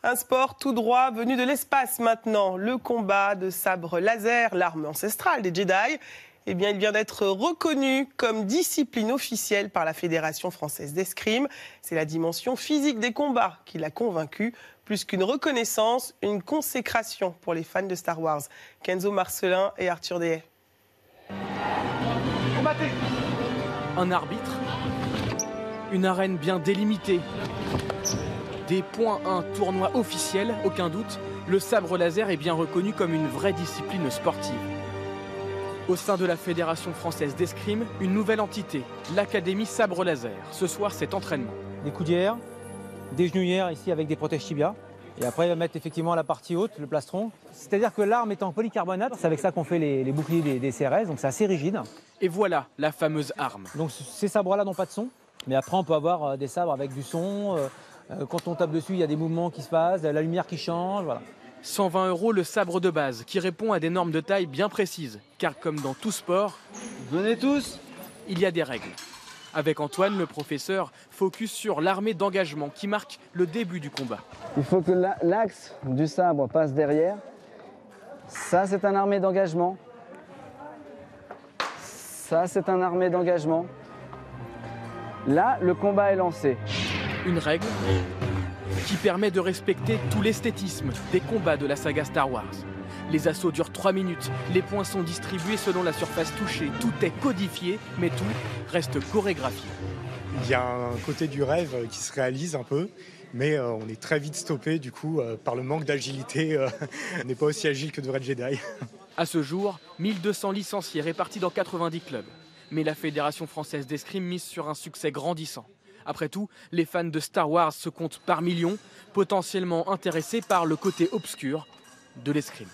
Un sport tout droit venu de l'espace maintenant. Le combat de sabre laser, l'arme ancestrale des Jedi, il vient d'être reconnu comme discipline officielle par la Fédération française d'escrime. C'est la dimension physique des combats qui l'a convaincu. Plus qu'une reconnaissance, une consécration pour les fans de Star Wars. Kenzo Marcelin et Arthur Dehaye. Combattez. Un arbitre, une arène bien délimitée, des points, un tournoi officiel, aucun doute, le sabre laser est bien reconnu comme une vraie discipline sportive. Au sein de la Fédération française d'escrime, une nouvelle entité, l'Académie Sabre Laser. Ce soir, c'est entraînement. Des coudières, des genouillères ici avec des protèges tibia. Et après, il va mettre effectivement la partie haute, le plastron. C'est-à-dire que l'arme est en polycarbonate. C'est avec ça qu'on fait les boucliers des CRS, donc c'est assez rigide. Et voilà la fameuse arme. Donc ces sabres-là n'ont pas de son. Mais après, on peut avoir des sabres avec du son. Quand on tape dessus, il y a des mouvements qui se passent, la lumière qui change, voilà. 120 € le sabre de base, qui répond à des normes de taille bien précises. Car comme dans tout sport, venez tous, il y a des règles. Avec Antoine, le professeur, focus sur l'armée d'engagement qui marque le début du combat. Il faut que l'axe du sabre passe derrière. Ça, c'est un armée d'engagement. Ça, c'est un armée d'engagement. Là, le combat est lancé. Une règle qui permet de respecter tout l'esthétisme des combats de la saga Star Wars. Les assauts durent 3 minutes, les points sont distribués selon la surface touchée, tout est codifié, mais tout reste chorégraphié. Il y a un côté du rêve qui se réalise un peu, mais on est très vite stoppé du coup par le manque d'agilité. On n'est pas aussi agile que de vrais Jedi. À ce jour, 1200 licenciés répartis dans 90 clubs. Mais la Fédération française d'escrime mise sur un succès grandissant. Après tout, les fans de Star Wars se comptent par millions, potentiellement intéressés par le côté obscur de l'escrime.